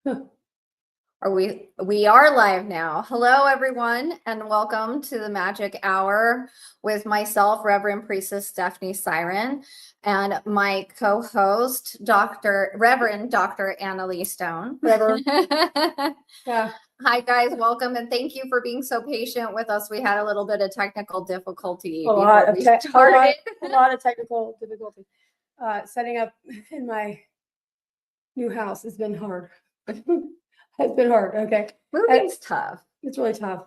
We are live now. Hello, everyone, and welcome to the Magic Hour with myself, Reverend Priestess Stephanie Siren, and my co-host, Reverend Dr. Annalie Stone. Reverend. Yeah. Hi, guys. Welcome, and thank you for being so patient with us. We had a little bit of technical difficulty A lot of technical difficulty. Setting up in my new house has been hard. It's been hard. Okay. Moving's tough. It's really tough.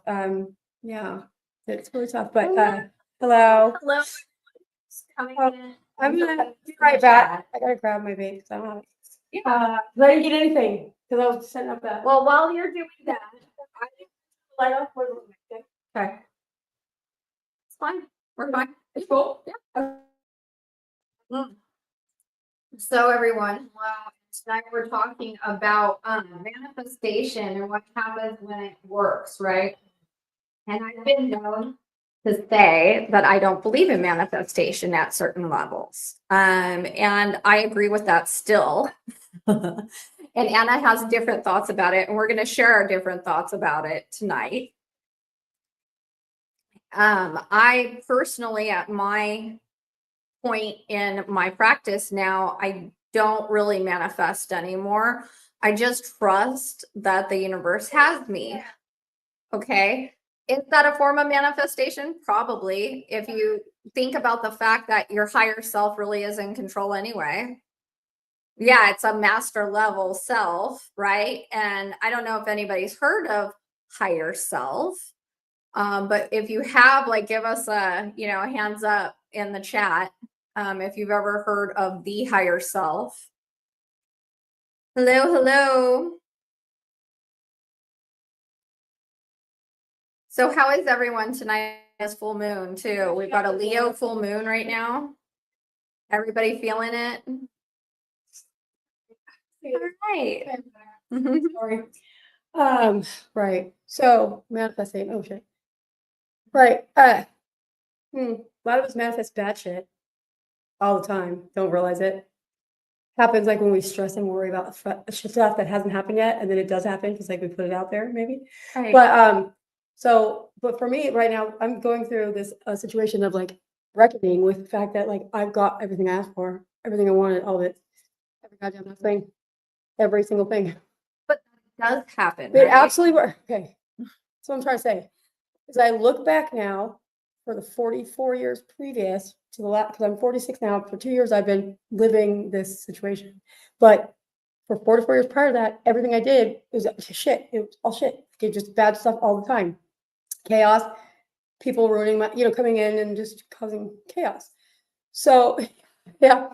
Yeah, it's really tough. But hello. Hello. Coming in. I'm gonna be right back. I gotta grab my vape because I don't have it. Yeah. I didn't get anything because I was setting up that. Well, while you're doing that, I think light up. Okay. It's fine. We're fine. It's cool. Yeah. So everyone, tonight we're talking about manifestation and what happens when it works, right? And I've been known to say that I don't believe in manifestation at certain levels. And I agree with that still. And Anna has different thoughts about it, and we're going to share our different thoughts about it tonight. I personally, at my point in my practice now, I don't really manifest anymore. I just trust that the universe has me. Okay. Is that a form of manifestation? Probably. If you think about the fact that your higher self really is in control anyway. Yeah, it's a master level self, right? And I don't know if anybody's heard of higher self. But if you have, like, give us a, hands up in the chat. If you've ever heard of the higher self. Hello. So how is everyone tonight? Is full moon too. We've got a Leo full moon right now. Everybody feeling it? All right. Sorry. Right. So manifesting. Oh shit. Right. A lot of us manifest bad shit all the time. Don't realize it. Happens like when we stress and worry about stuff that hasn't happened yet, and then it does happen because like we put it out there, maybe. Right. But for me right now, I'm going through this situation of like reckoning with the fact that like I've got everything I asked for, everything I wanted, all of it, every goddamn thing, every single thing. But that does happen. It absolutely works. Okay, that's what I'm trying to say. As I look back now, for the 44 years previous to the last, because I'm 46 now, for 2 years I've been living this situation. But for 44 years prior to that, everything I did was shit. It was all shit. It just bad stuff all the time. Chaos, people ruining my, coming in and just causing chaos. So, yeah.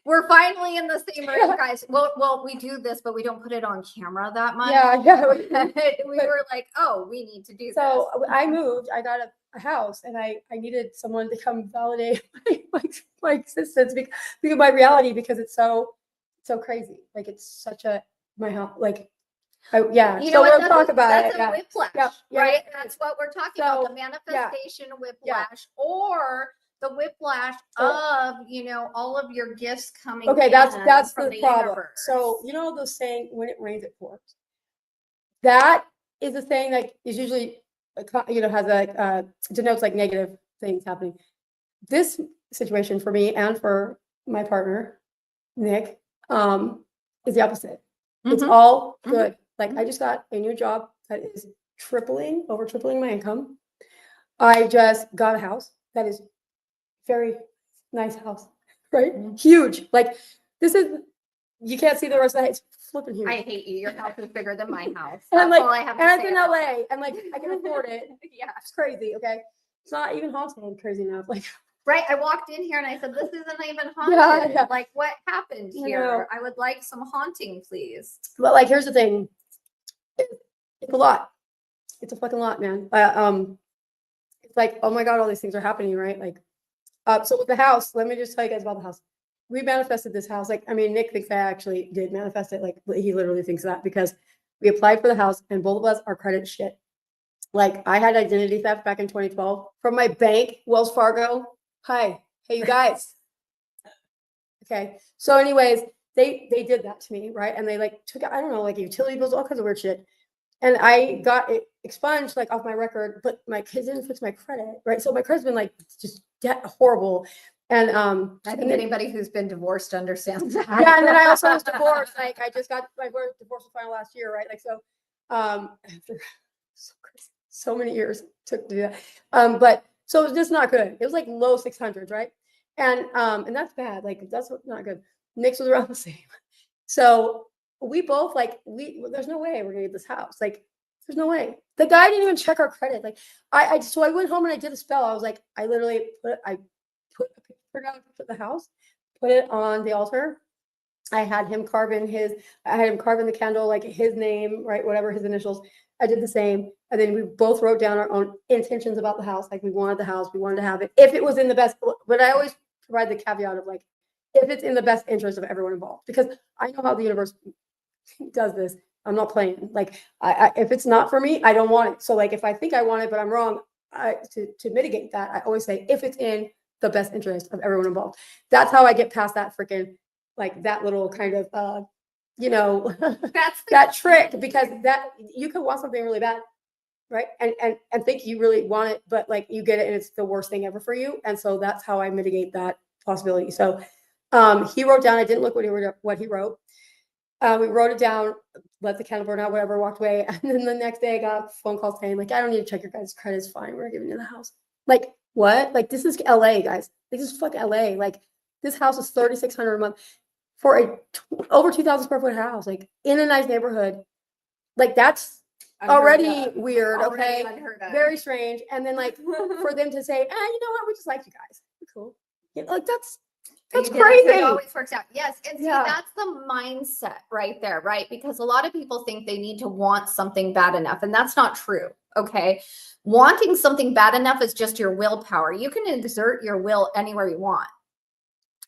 We're finally in the same room, guys. Well, we do this, but we don't put it on camera that much. Yeah. We were like, oh, we need to do this. So I moved. I got a house, and I needed someone to come validate my existence because my reality, because it's so crazy. Like it's such my house. Like, yeah. So we'll talk about it. That's a whiplash, right? That's what we're talking about. The manifestation whiplash, or the whiplash of all of your gifts coming. Okay, that's from the problem. Universe. So those saying, when it rains it pours. That is a thing that is usually has denotes like negative things happening. This situation for me and for my partner Nick is the opposite. It's all good. Like I just got a new job that is over tripling my income. I just got a house that is very nice house, right? Huge. Like this is, you can't see the rest of that. It's flipping huge. I hate you. Your house is bigger than my house. And That's all I have to say. It's in LA, and like I can afford it. Yeah, it's crazy. Okay, it's not even haunted. Crazy enough. Like, right. I walked in here and I said, "This isn't even haunted." Yeah. Like, what happened here? I would like some haunting, please. But like, here's the thing. It's a lot. It's a fucking lot, man. It's like, oh my god, all these things are happening, right? Like, so with the house, let me just tell you guys about the house. We manifested this house. Like, I mean, Nick thinks I actually did manifest it. Like, he literally thinks that because we applied for the house and both of us are credit shit. Like, I had identity theft back in 2012 from my bank, Wells Fargo. Hey, you guys. Okay. So anyways, they did that to me, right? And they like took out, I don't know, like utility bills, all kinds of weird shit. And I got it expunged like off my record, but my kids didn't fix my credit, right? So my credit's been like just horrible. And I think and then, anybody who's been divorced understands that. yeah, and then I also was divorced. Like I just got my divorce was final last year, right? Like so, after so many years it took to do that. But so it was just not good. It was like low 600s, right? And that's bad. Like that's not good. Nick's was around the same. So we both like there's no way we're gonna get this house. Like there's no way. The guy didn't even check our credit. Like so I went home and I did a spell. I was like, I literally put the house, put it on the altar. I had him carve in the candle, like his name, right? Whatever his initials. I did the same. And then we both wrote down our own intentions about the house. Like we wanted the house, we wanted to have it. If it was in the best, but I always provide the caveat of like, if it's in the best interest of everyone involved, because I know how the universe does this. I'm not playing. Like if it's not for me, I don't want it. So like if I think I want it, but I'm wrong, to mitigate that, I always say if it's in the best interest of everyone involved. That's how I get past that freaking like that little kind of That's that trick, because that you could want something really bad, right? And think you really want it, but like you get it and it's the worst thing ever for you. And so that's how I mitigate that possibility. So he wrote down, I didn't look what he wrote. We wrote it down, let the candle burn out, whatever, walked away. And then the next day I got a phone call saying, like, I don't need to check your guys' credit, it's fine. We're giving you the house. Like, what? Like, this is LA, guys. This is fuck LA. Like, this house is $3,600 a month for a over 2,000 square foot house, like in a nice neighborhood. Like, that's already weird, okay? Very strange. And then like for them to say, you know what, we just like you guys. Cool. Yeah, like that's crazy. It always works out. Yes. And see, Yeah. that's the mindset right there, right? Because a lot of people think they need to want something bad enough, and that's not true. Okay. Wanting something bad enough is just your willpower. You can exert your will anywhere you want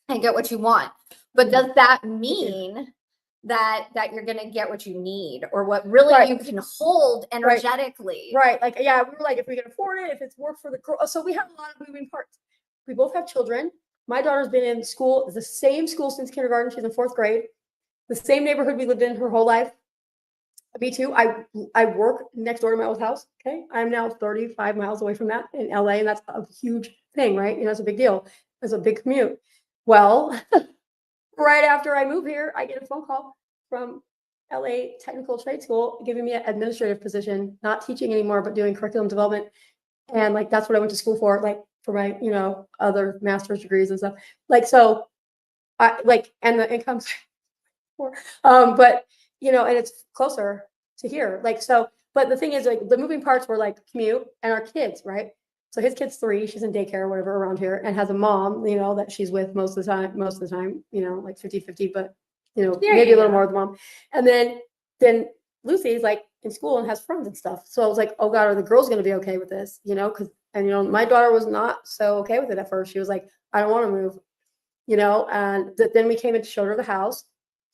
and get what you want. But does that mean that you're going to get what you need, or what really you can hold energetically? Right. Like, yeah, we were like, if we can afford it, if it's work for the girl. So we have a lot of moving parts. We both have children. My daughter's been in school, the same school since kindergarten. She's in 4th grade. The same neighborhood we lived in her whole life. Me too. I work next door to my old house. Okay. I'm now 35 miles away from that in LA. And that's a huge thing, right? It's a big deal. It's a big commute. Well, right after I move here, I get a phone call from LA Technical Trade School giving me an administrative position, not teaching anymore, but doing curriculum development. And like, that's what I went to school for, like for my, other master's degrees and stuff. Like, so I like, and the income's but and it's closer to here. Like, so, but the thing is, like, the moving parts were like commute and our kids, right? So his kid's 3, she's in daycare or whatever around here, and has a mom, that she's with most of the time, like 50-50, but maybe a little more with mom. And then Lucy's like in school and has friends and stuff. So I was like, oh God, are the girls going to be okay with this? Because my daughter was not so okay with it at first. She was like, I don't want to move, and then we came and showed her the house.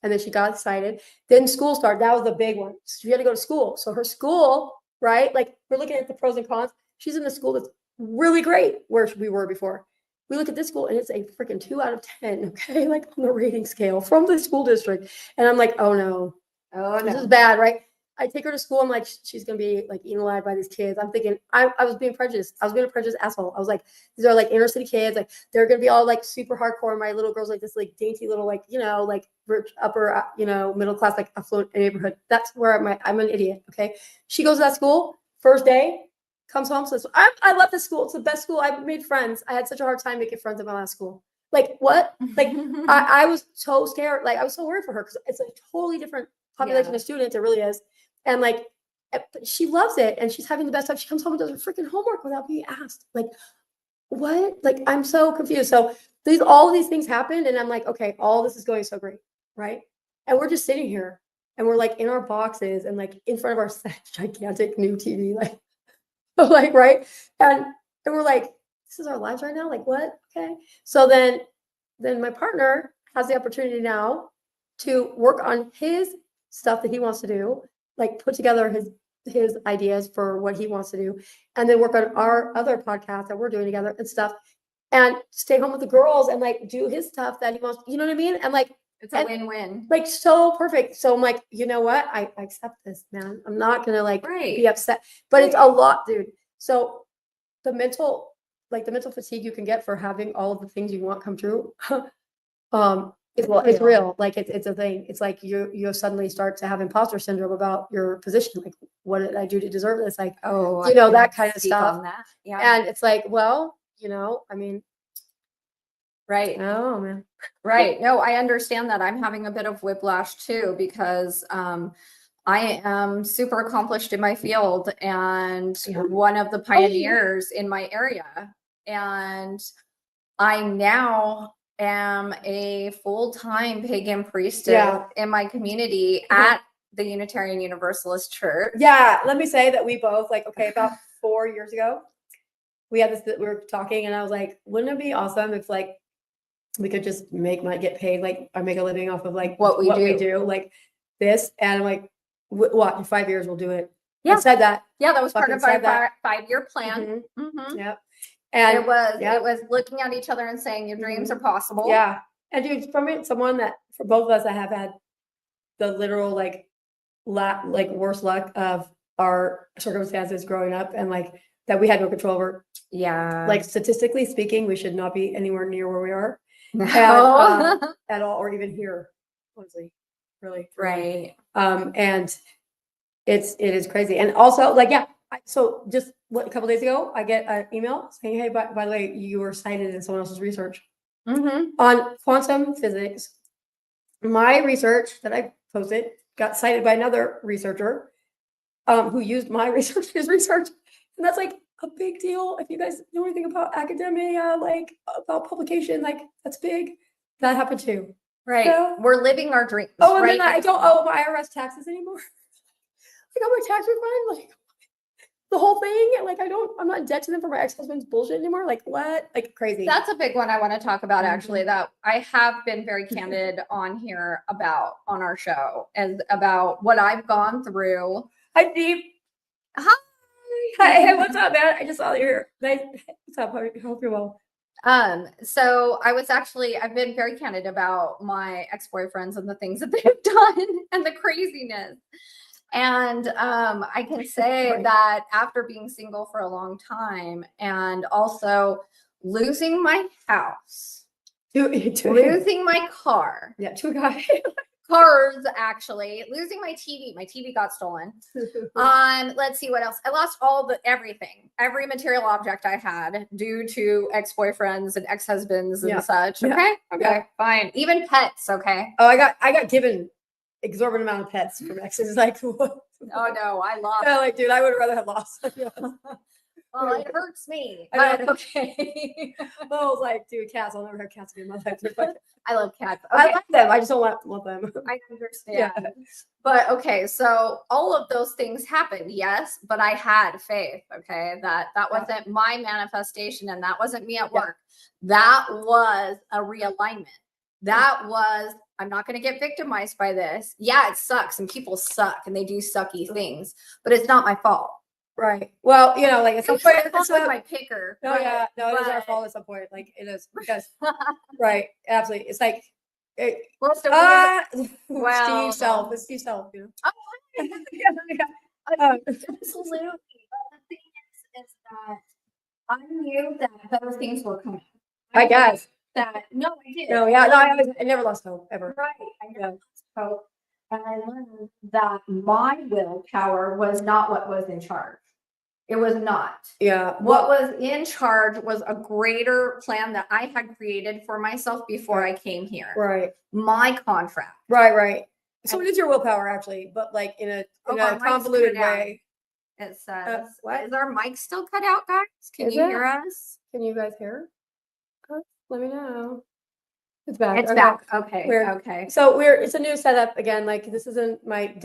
And then she got excited. Then school started. That was the big one. She had to go to school. So her school, right? Like, we're looking at the pros and cons. She's in a school that's really great where we were before. We look at this school and it's a freaking 2 out of 10. Okay. Like on the rating scale from the school district. And I'm like, oh no. This is bad, right? I take her to school. I'm like, she's going to be like eaten alive by these kids. I'm thinking, I was being prejudiced. I was being a prejudiced asshole. I was like, these are like inner city kids. Like, they're going to be all like super hardcore. My little girl's like this, like dainty little, like, like rich, upper, middle class, like affluent neighborhood. That's where I'm an idiot. Okay. She goes to that school, first day, comes home, says, I love this school. It's the best school. I've made friends. I had such a hard time making friends at my last school. Like, what? Like, I was so scared. Like, I was so worried for her because it's a totally different population of students. It really is. And like, she loves it and she's having the best time. She comes home and does her freaking homework without being asked. Like, what? Like, I'm so confused. So all of these things happened and I'm like, okay, all this is going so great, right? And we're just sitting here and we're like in our boxes and like in front of our gigantic new TV, like right? And we're like, this is our lives right now? Like, what? Okay. So then my partner has the opportunity now to work on his stuff that he wants to do, like put together his ideas for what he wants to do, and then work on our other podcast that we're doing together and stuff, and stay home with the girls and like do his stuff that he wants, you know what I mean? And like, It's a win-win. Like so perfect. So I'm like, you know what? I accept this, man. I'm not gonna like be upset. But it's a lot, dude. So the mental fatigue you can get for having all of the things you want come true, it's real. Like it's a thing. It's like you suddenly start to have imposter syndrome about your position. Like, what did I do to deserve this? Like, you know, that kind of stuff. Yeah. And it's like, well, you know, I mean, right. Oh man. Right. No, I understand that. I'm having a bit of whiplash too, because I am super accomplished in my field and one of the pioneers in my area. And I now am a full-time pagan priestess in my community at the Unitarian Universalist Church. Yeah, let me say that we both, like, okay, about 4 years ago, we were talking and I was like, wouldn't it be awesome if like we could just get paid, like, or make a living off of like what we do, like this. And I'm like, what, in 5 years we'll do it. Yeah. I said that. Yeah, that was part of our 5-year plan. Yep. And it was looking at each other and saying your dreams are possible. Yeah. And dude, for both of us that have had the literal like worst luck of our circumstances growing up and like that we had no control over. Yeah. Like statistically speaking, we should not be anywhere near where we are. No. At all, or even here, honestly, really. Right. And it is crazy. And also, like, yeah. So just a couple days ago, I get an email saying, "Hey, by the way, you were cited in someone else's research on quantum physics. My research that I posted got cited by another researcher, who used my research, his research, and that's like a big deal. If you guys know anything about academia, like about publication, like that's big. That happened too. Right. So, we're living our dreams. Oh, and then I don't owe my IRS taxes anymore. I got my tax refund, like the whole thing. Like I'm not in debt to them for my ex-husband's bullshit anymore. Like what? Like crazy. That's a big one I want to talk about actually, that I have been very candid on here about on our show, and about what I've gone through. Hi, Deep. Hi. Hey, what's up, man? I just saw you here. What's up? I hope you're well. So I've been very candid about my ex-boyfriends and the things that they've done and the craziness. And I can say that after being single for a long time and also losing my house, losing my car. Yeah, to a guy. Cars, actually, losing my TV got stolen. Let's see what else. I lost every material object I had due to ex-boyfriends and ex-husbands and such. Okay, fine. Even pets. Okay. Oh, I got given exorbitant amount of pets from exes. Like, what? Oh no, I lost. Yeah, like, dude, I would rather have lost. Well, it hurts me. But okay. I was like, dude, cats. I'll never have cats again in my life. I love cats. Okay. I like them. I just don't want them. I understand. Yeah. But okay, so all of those things happened, yes, but I had faith. Okay, that wasn't my manifestation, and that wasn't me at work. That was a realignment. That was, I'm not going to get victimized by this. Yeah, it sucks, and people suck, and they do sucky things, but it's not my fault. Right. Well, you know, like at some point, it's my picker. No, yeah, no, it is our fault at some point. Like it is because, right, absolutely. It's like, Steve Self. It's Steve Self. You know. Oh, absolutely. But the thing is that I knew that better things were coming. I guess that. No, I did. No, yeah, no, I never lost hope ever. Right. I never lost hope. And I learned that my willpower was not what was in charge. It was not. Yeah. What was in charge was a greater plan that I had created for myself before I came here. Right. My contract. Right. So it is your willpower, actually, but like in a convoluted way. It says, what? Is our mic still cut out, guys? Can you hear us? Can you guys hear? Let me know. It's back. It's back. Okay. Okay. So it's a new setup again. Like this isn't my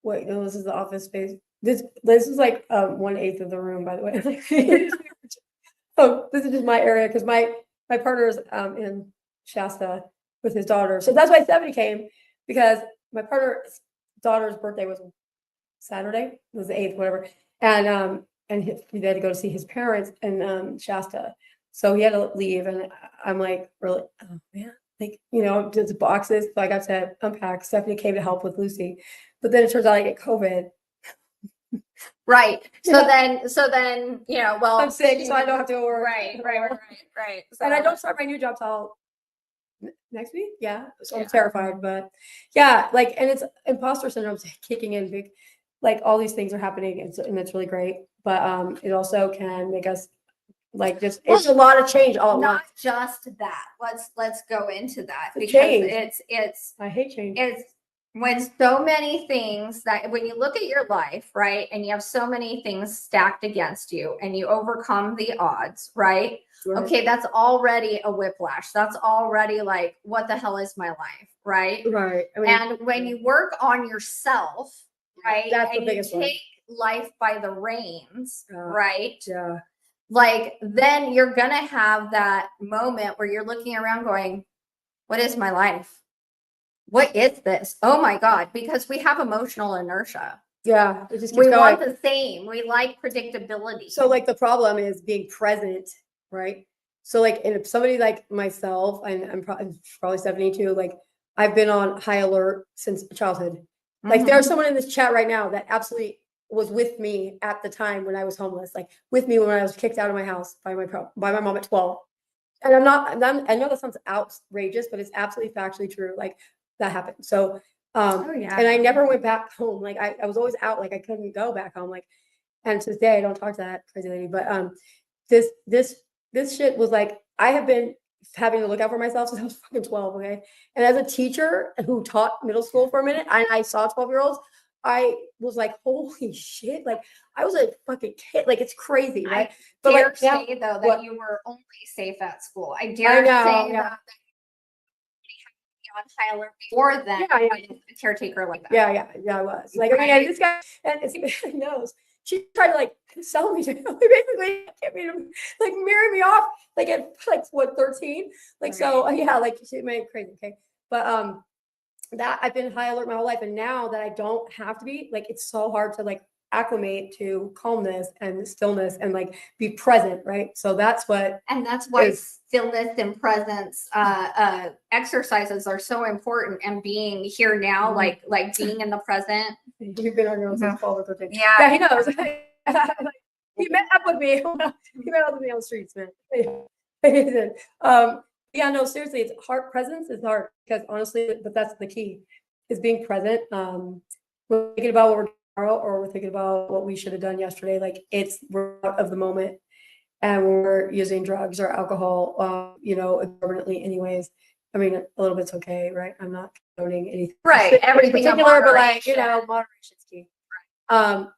wait, no, this is the office space. This is like 1/8 of the room, by the way. Oh, this is just my area because my partner is in Shasta with his daughter. So that's why Stephanie came, because my partner's daughter's birthday was Saturday. It was the 8th, whatever. And he had to go to see his parents in Shasta. So he had to leave, and I'm like, really, oh man. like, you know, just boxes. So I got to unpack. Stephanie came to help with Lucy, but then it turns out I get COVID. Right. Yeah. So then, you know, well, I'm sick, so I don't have to go work. Right. So, And I don't start my new job till next week. Yeah. So I'm Yeah. terrified, but yeah, like, and it's imposter syndrome's kicking in big, like all these things are happening, and it's really great. But it also can make us like just it's a lot of change all at not once. just that. Let's go into that It's because change. it's I hate change. it's when so many things that when you look at your life, right, and you have so many things stacked against you and you overcome the odds, right? Right. Okay, that's already a whiplash. That's already like, what the hell is my life, right? Right. I mean, And when you work on yourself, right, that's the and you biggest one. take life by the reins, Yeah. right? Yeah. Like then you're gonna have that moment where you're looking around going, what is my life? What is this? Oh my God, because we have emotional inertia. Yeah. It just keeps We going. want the same. We like predictability. So like the problem is being present, right? So like, and if somebody like myself, and I'm probably 72, like I've been on high alert since childhood. Like there's someone in this chat right now that absolutely was with me at the time when I was homeless, like with me when I was kicked out of my house by my mom at 12. And I know that sounds outrageous, but it's absolutely factually true. Like that happened. So, Oh yeah. and I never went back home. Like I was always out, like I couldn't go back home. Like, and to this day, I don't talk to that crazy lady, but this shit was like, I have been having to look out for myself since I was fucking 12. Okay. And as a teacher who taught middle school for a minute, and I saw 12-year-olds, I was like, holy shit. Like I was a fucking kid. Like it's crazy, right? But dare like now, say though that what? you were only safe at school. I I dare know, say yeah. that on high alert before then. Yeah, yeah. A caretaker like that. Yeah, I was. Like, I mean, Right? this guy, and he barely knows. She tried to like sell me to him. Basically get me to like marry me off like at like what 13. Like so yeah, like she made it crazy. Okay. But that I've been high alert my whole life, and now that I don't have to be, like it's so hard to like acclimate to calmness and stillness and like be present, right? So that's what And that's why is stillness and presence exercises are so important, and being here now, Mhm. like being in the present. You've been on your own since 12 or 13. Yeah. Yeah, he knows. He met up with me. He met up with me on the streets, man. He did. Yeah, no, seriously, it's hard. Presence is hard because honestly, but that's the key is being present. We're thinking about what we're doing tomorrow, or we're thinking about what we should have done yesterday. Like we're out of the moment, and we're using drugs or alcohol, you know, permanently anyways. I mean, a little bit's okay, right? I'm not condoning anything. Right. Everything in particular, but like, you moderation. know, moderation's key.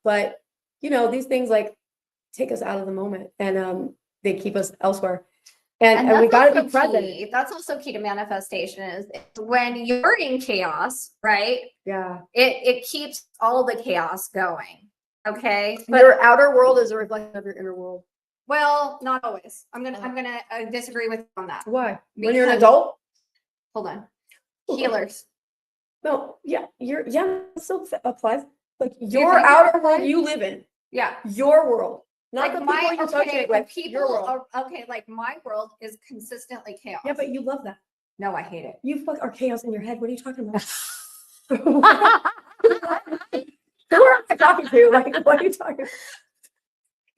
But you know, these things like take us out of the moment, and they keep us elsewhere. And we that's gotta be also present. key. That's also key to manifestation is when you're in chaos, right? Yeah. It keeps all the chaos going. Okay. But your outer world is a reflection of your inner world. Well, not always. I'm gonna disagree with you on that. Why? When you're an adult? Hold on. Healers. No, yeah, it still applies. Like your outer world you live in. Yeah. Your world. Not Like the people you associate with. Your world. Okay, like my world is consistently chaos. Yeah, but you love that. No, I hate it. You are chaos in your head. What are you talking about? Who am I talking to? Like, what are you talking about?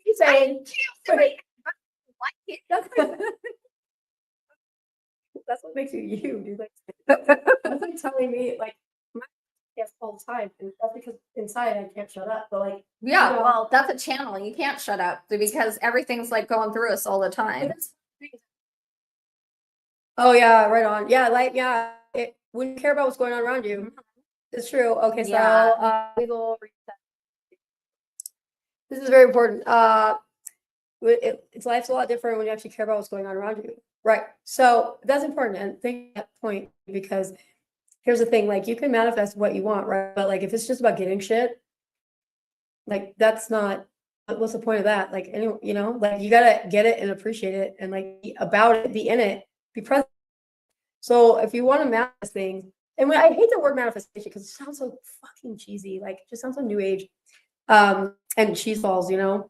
He's saying that's what makes you you, dude. Like that's like telling me like yes all the time, and that's because inside I can't shut up. But like yeah, you know, well, that's a channel. You can't shut up because everything's like going through us all the time. Oh yeah, right on. Yeah, like yeah, when you care about what's going on around you, it's true. Okay, so legal reset. This is very important. It's life's a lot different when you actually care about what's going on around you. Right. So that's important, and think that point because here's the thing, like you can manifest what you want, right? But like if it's just about getting shit, like that's not what's the point of that? Like anyway, you know, like you gotta get it and appreciate it and like be about it, be in it, be present. So if you want to manifest things, and I hate the word manifestation because it sounds so fucking cheesy, like it just sounds so new age. And cheese balls, you know.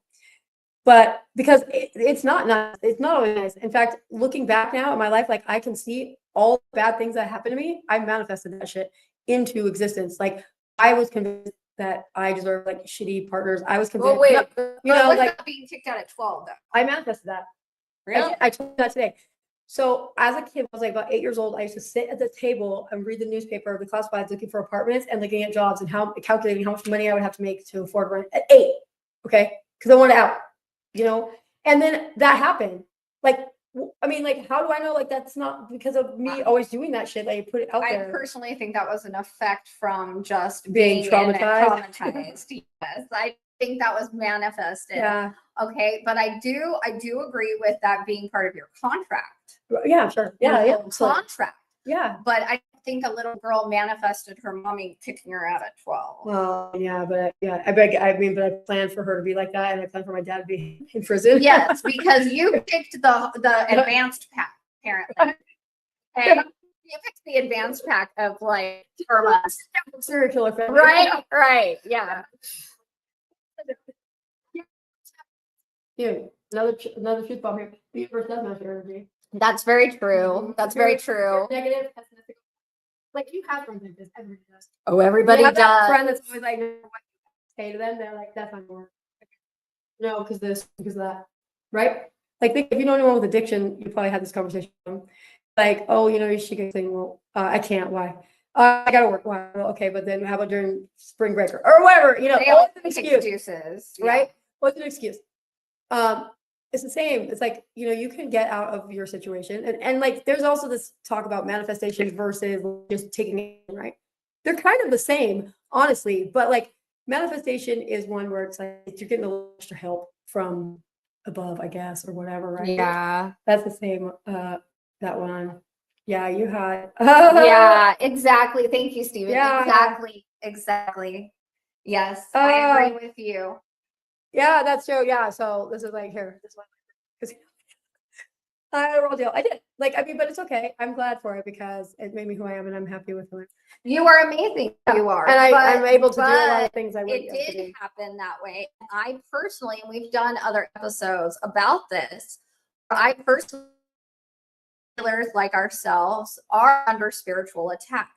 But because it's not nice, it's not always nice. In fact, looking back now at my life, like I can see all the bad things that happened to me, I manifested that shit into existence. Like I was convinced that I deserve like shitty partners. I was convinced, wait, you know, what like about being kicked out at 12 though? I manifested that. I told you that today. So as a kid, I was like about 8 years old. I used to sit at the table and read the newspaper, the classifieds, looking for apartments and looking at jobs and calculating how much money I would have to make to afford rent at 8. Okay, because I wanted out, you know. And then that happened. Like, I mean, like, how do I know? Like, that's not because of me always doing that shit. Like, put it out I there. personally think that was an effect from just Being traumatized. Yes, I think that was manifested. Yeah. Okay, but I do agree with that being part of your contract. Yeah, sure. Yeah, Your yeah. whole contract. Yeah. But I think a little girl manifested her mommy kicking her out at 12. Well, yeah, but yeah, I mean, but I planned for her to be like that, and I planned for my dad to be in prison. Yes, because you picked the advanced pack, apparently. And you picked the advanced pack of like termites. Serial killer family. Right, yeah. Yeah, another truth bomb here. The universe does match your energy. That's very true. That's very true. Negative, pessimistic. Like you have friends like this. Everybody does. Oh, everybody You have that does. friend that's always like, what you say to them, they're like, that's not gonna work. No, because this, because that, right? Like, if you know anyone with addiction, you probably had this conversation. Like, oh, you know, you should get saying, well, I can't. Why? I gotta work. Why? Well, okay, but then how about during spring break or whatever? You know, They always an always make excuse, excuses, right? What's an excuse? It's the same. It's like, you know, you can get out of your situation, and like, there's also this talk about manifestation versus just taking it, right? They're kind of the same, honestly, but like manifestation is one where it's like you're getting a little extra help from above, I guess, or whatever, right? Yeah. That's the same. That one. Yeah, you had. Yeah, exactly. Thank you, Stephen. Yeah. Exactly. Yes, I agree with you. Yeah, that's true. Yeah, so this is like here, this one. I rolled deal. I did. Like, I mean, but it's okay. I'm glad for it because it made me who I am, and I'm happy with who I am. You are amazing. You are. And I'm able to do a lot of things I wouldn't It be able to did do. happen that way. I personally, and we've done other episodes about this. I personally, healers like ourselves are under spiritual attack.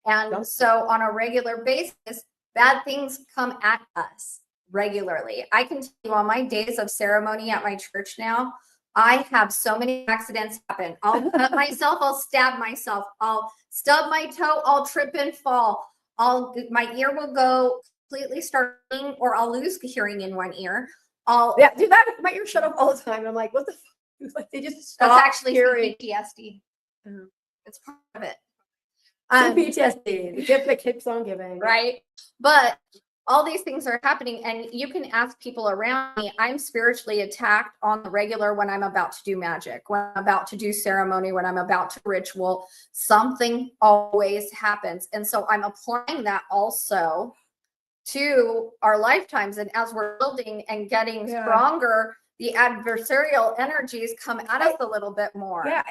And so on a regular basis, bad things come at us regularly. I can tell you on my days of ceremony at my church now, I have so many accidents happen. I'll cut myself, I'll stab myself, I'll stub my toe, I'll trip and fall. My ear will go completely starting, or I'll lose hearing in one ear. Yeah, dude, that my ears shut off all the time. And I'm like, what the fuck? Like they just stop. That's actually hearing. PTSD. It's part of it. PTSD, the gift that keeps on giving. Right. But all these things are happening, and you can ask people around me. I'm spiritually attacked on the regular when I'm about to do magic, when I'm about to do ceremony, when I'm about to ritual. Something always happens. And so I'm applying that also to our lifetimes. And as we're building and getting stronger, the adversarial energies come at us a little bit more. Yeah,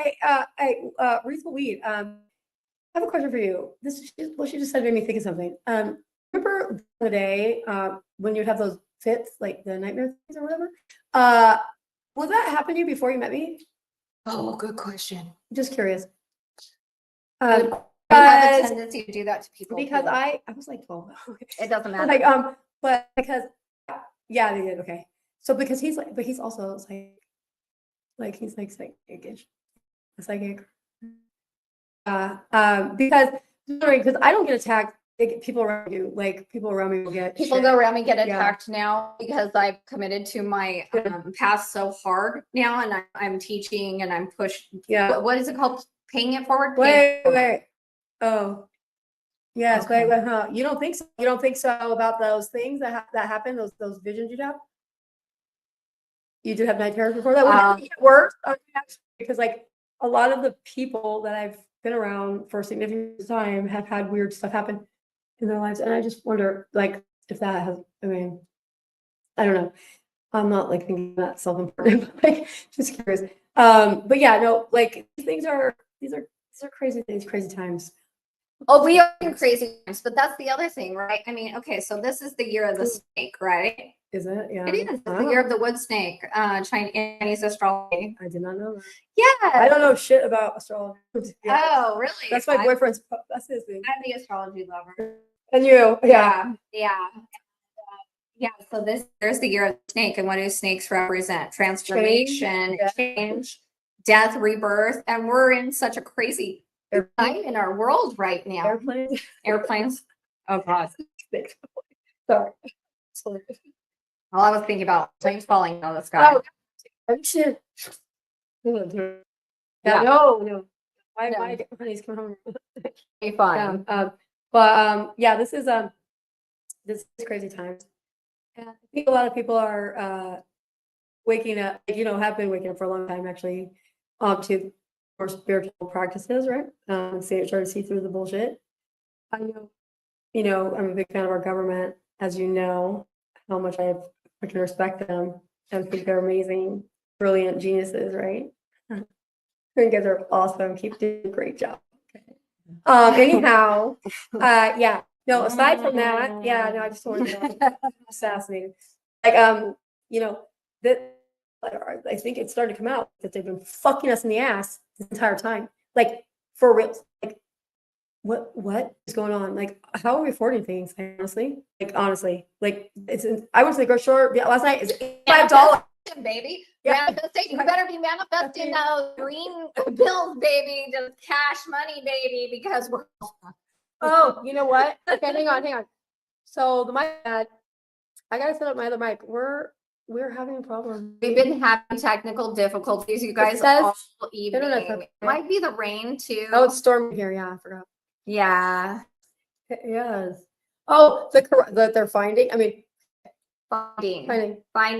Rethel Weed, I have a question for you. What she just said made me think of something. Remember the day when you'd have those fits, like the nightmare things or whatever? Will that happen to you before you met me? Oh, good question. I'm just curious. I have a tendency to do that to people because too. I was like 12. It doesn't matter. Like but because yeah, they did. Okay, so because he's like, but he's also like he's like psychic-ish, psychic. Because I don't get attacked. People around you, like people around me will get go around me get attacked now because I've committed to my path so hard now, and I'm teaching and I'm pushed. Yeah. What is it called? Paying it forward. Wait. Oh, yes. Okay. Wait. Huh? You don't think so? You don't think so about those things that happen? Those visions you have? You did have night terrors before that. Would it get worse? Because like a lot of the people that I've been around for a significant time have had weird stuff happen in their lives, and I just wonder, like, if that has. I mean, I don't know. I'm not like thinking that self-important, but like just curious. But yeah, no, like these are crazy things, crazy times. Oh, we are in crazy times, but that's the other thing, right? I mean, okay, so this is the year of the snake, right? Is it? Yeah. It is. It's the year of the wood snake, Chinese astrology. I did not know that. Yeah. I don't know shit about astrology. Oh, really? That's my boyfriend's. That's his thing. I'm the astrology lover. And you, yeah. Yeah. Yeah. So there's the year of the snake, and what do snakes represent? Transformation, change, death, rebirth, and we're in such a crazy time in our world right now. Airplanes. Oh God. Sorry. Well, I was thinking about planes falling out of the sky. Oh, shit. Yeah, Yeah. no. No. My honey's coming home. Be fun. Yeah, this is crazy times. And I think a lot of people are waking up, have been waking up for a long time actually, to more spiritual practices, right? Trying to see through the bullshit. I know, I'm a big fan of our government, as you know, how much I can respect them and think they're amazing, brilliant geniuses, right? I think you guys are awesome. Keep doing a great job. Anyhow, yeah. No, aside from that, yeah, no, I just wanted to assassinated. Like, that I think it started to come out that they've been fucking us in the ass the entire time. Like, for real. Like, what is going on? Like, how are we affording things? Honestly, like I went to the grocery store last night. It's $5, baby. Yeah. Manifestation. You better be manifesting those green bills, baby. Just cash money, baby, because we're. Oh, you know what? Okay, hang on. So the mic, I gotta set up my other mic. We're having a problem. We've been having technical difficulties, you guys, all evening. It might be the rain too. Oh, it's storming here. Yeah, I forgot. Yeah. Yes. Oh, they're finding. I mean, finding right.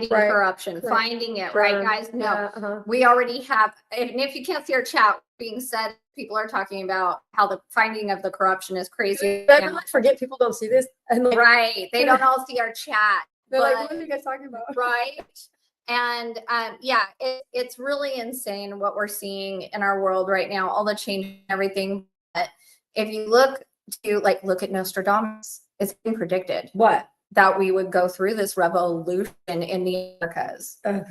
corruption, finding it, right, guys? No, yeah, we already have. And if you can't see our chat being said, people are talking about how the finding of the corruption is crazy. I really forget people don't see this, and right, they don't all see our chat. They're like, what are you guys talking about? Right. And yeah, it's really insane what we're seeing in our world right now, all the change, everything. But if you look at Nostradamus, it's been predicted. What? That we would go through this revolution in the Americas. Okay.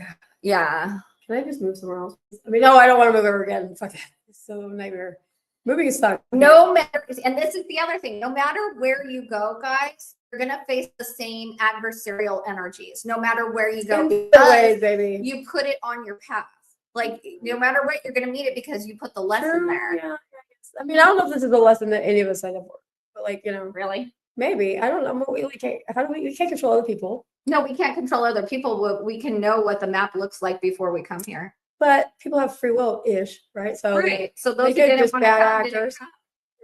Yeah. Can I just move somewhere else? I mean, no, I don't want to move ever again. Fuck it. It's so nightmare. Moving is stuck. No matter, and this is the other thing, no matter where you go, guys, you're going to face the same adversarial energies, no matter where you go. Ways, baby. You put it on your path. Like, no matter what, you're going to meet it because you put the lesson there. Yeah. I mean, I don't know if this is a lesson that any of us signed up for, but really? Maybe. I don't know. We can't control other people. No, we can't control other people. We can know what the map looks like before we come here. But people have free will-ish, right? So right. So those they could just bad actors.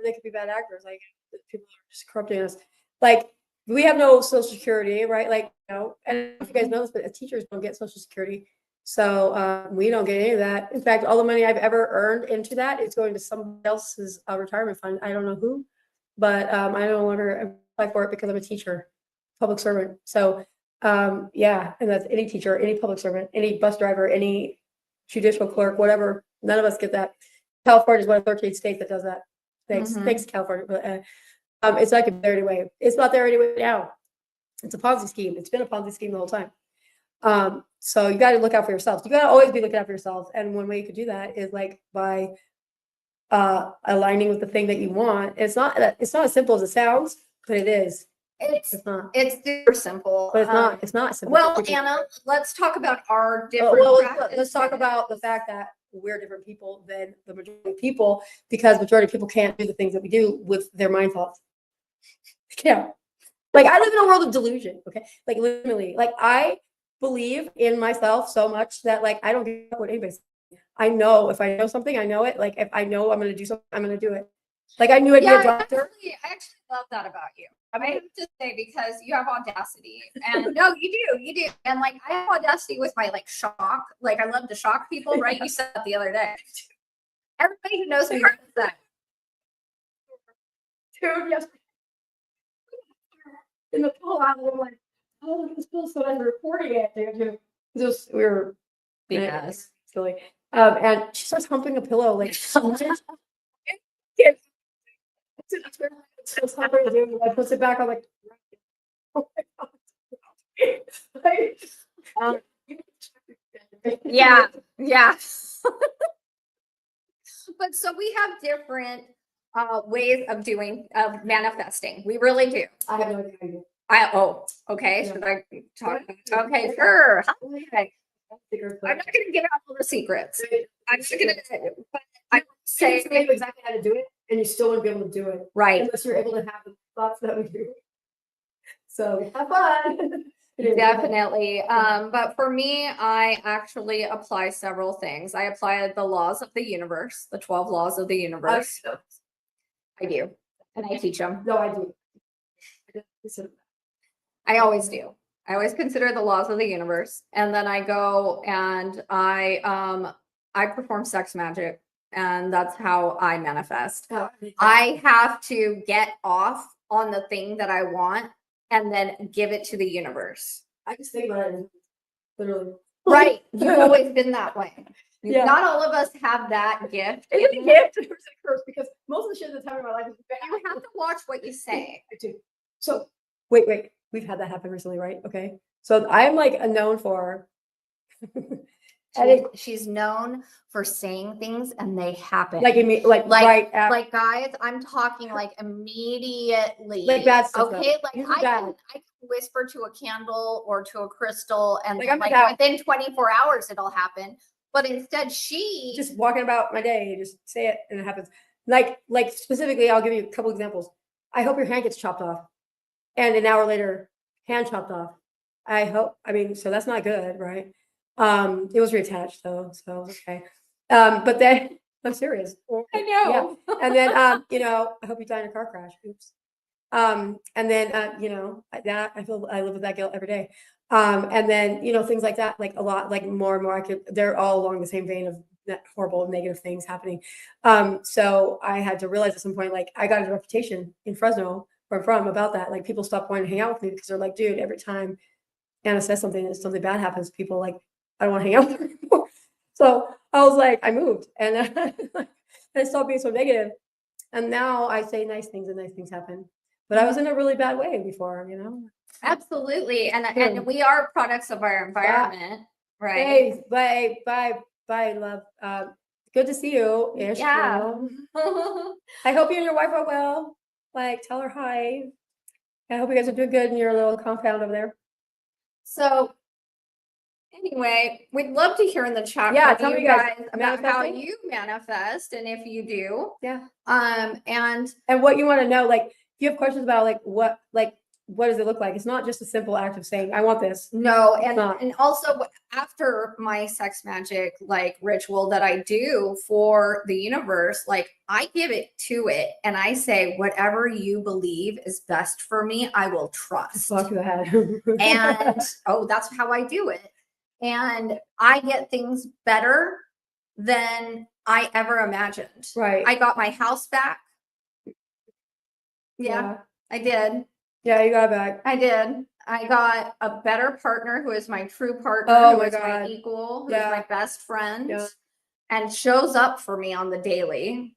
They could be bad actors. Like, people are just corrupting us. Like, we have no Social Security, right? Like, and if you guys know this, but teachers don't get Social Security. So we don't get any of that. In fact, all the money I've ever earned into that is going to somebody else's retirement fund. I don't know who, but I no longer apply for it because I'm a teacher, public servant. So yeah, and that's any teacher, any public servant, any bus driver, any judicial clerk, whatever. None of us get that. California is one of 13 states that does that. Thanks, California. But it's not there anyway. It's not there anyway now. It's a Ponzi scheme. It's been a Ponzi scheme the whole time. So you got to look out for yourselves. You got to always be looking out for yourselves. And one way you could do that is like by aligning with the thing that you want. It's not as simple as it sounds, but it is. It's not. It's super simple. But it's not simple. Well, Anna, let's talk about our different practices. Let's talk about the fact that we're different people than the majority of people, because majority of people can't do the things that we do with their mind thoughts. Yeah. Like, I live in a world of delusion. Okay. Like, literally, like, I believe in myself so much that, like, I don't give a fuck what anybody says. I know if I know something, I know it. Like, if I know I'm going to do something, I'm going to do it. Like, I knew I'd be a doctor. I actually love that about you. I have to say, because you have audacity, and no, you do. And like, I have audacity with my like shock. Like, I love to shock people, right? You said that the other day. Everybody who knows me knows that. Dude, yes. In the pool, I'm like, oh, this feels so I'm recording it, dude. Just we were silly. And she starts humping a pillow like I puts it back. I'm like, oh my God. Yeah, yeah. But so we have different ways of manifesting. We really do. I have no idea. Okay. Yeah. Should I talk? Go Okay, ahead. sure. Okay. Secret, I'm not going to give out all the secrets. but- I'm just going to, but I would say say, exactly how to do it, and you still wouldn't be able to do it right. unless you're able to have the thoughts that we do. So have fun. Definitely. But for me, I actually apply several things. I apply the laws of the universe, the 12 laws of the universe. I do. And I teach them. No, I do. I always do. I always consider the laws of the universe. And then I go and I perform sex magic. And that's how I manifest. Oh, I have to get off on the thing that I want and then give it to the universe. I just think about it literally. Right. You've always been that way. Yeah. Not all of us have that gift. Is it a gift or is it a curse? Because most of the shit that's happening in my life is bad. You have to watch what you say. I do. So wait. We've had that happen recently, right? Okay. So I'm like known for She's known for saying things and they happen. like right at, Like guys, I'm talking like immediately. like bad stuff. Okay, like Usually I bad. can whisper to a candle or to a crystal, and Like, then, I'm like about- within 24 hours it'll happen. But instead, she just walking about my day, just say it and it happens. Like specifically, I'll give you a couple examples. I hope your hand gets chopped off, and an hour later, hand chopped off. I mean, so that's not good, right? It was reattached though, so okay. But then I'm serious. I know. Yeah. And then I hope you die in a car crash. Oops. And then that I live with that guilt every day. And then things like that, like a lot, like more and more they're all along the same vein of that horrible negative things happening. So I had to realize at some point, like I got a reputation in Fresno where I'm from about that. Like people stopped wanting to hang out with me because they're like, dude, every time Anna says something and something bad happens, people like, I don't want to hang out with her anymore. So I was like, I moved and I stopped being so negative. And now I say nice things and nice things happen. But I was in a really bad way before, Absolutely. And we are products of our environment, right? Hey, bye, love. Good to see you. Ish, Yeah. I hope you and your wife are well. Like, tell her hi. I hope you guys are doing good in your little compound over there. So anyway, we'd love to hear in the chat Yeah, from tell me you guys about how manifesting? you manifest and if you do. Yeah. And what you want to know, like, if you have questions about what does it look like? It's not just a simple act of saying, I want this. no, It's not. and also after my sex magic like ritual that I do for the universe, like I give it to it and I say, whatever you believe is best for me, I will trust. Fuck that. And that's how I do it. And I get things better than I ever imagined. Right. I got my house back. Yeah, I did. Yeah, you got it back. I did. I got a better partner who is my true partner, Oh who my is my God. equal, who Yeah. is my best friend, Yeah. and shows up for me on the daily.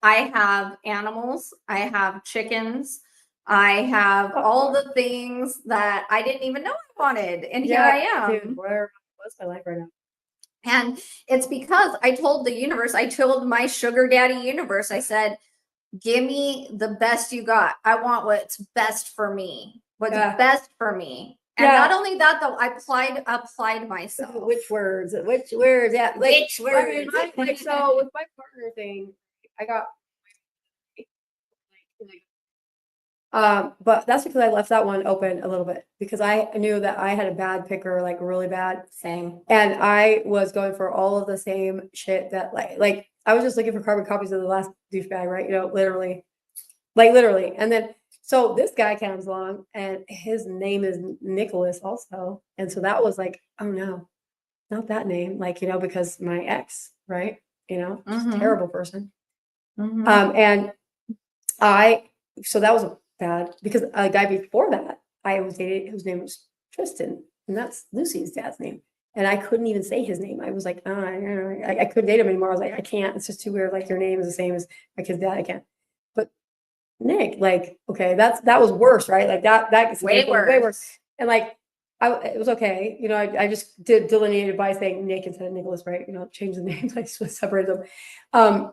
I have animals. I have chickens. I have all the things that I didn't even know I wanted. And here I am. Dude, what's my life right now? And it's because I told the universe, I told my sugar daddy universe, I said, give me the best you got. I want what's best for me. What's best for me. And not only that, though, I applied myself. Which words? Which words? Yeah. Like, Which words? So with my partner thing, I got but that's because I left that one open a little bit because I knew that I had a bad picker, like really bad. Same. And I was going for all of the same shit that like I was just looking for carbon copies of the last douchebag, right? Literally. And then so this guy comes along and his name is Nicholas also. And so that was like, oh no, not that name. Like, because my ex, right? Just a terrible person. And so that was bad because a guy before that I was dating, whose name was Tristan, and that's Lucy's dad's name. And I couldn't even say his name. I was like, I couldn't date him anymore. I was like, I can't. It's just too weird. Like your name is the same as my kid's dad. I can't. But Nick, like, okay, that was worse, right? Like that gets way worse. And like, it was okay. You know, I just did delineated by saying Nick instead of Nicholas, right? You know, change the names. I just separated them.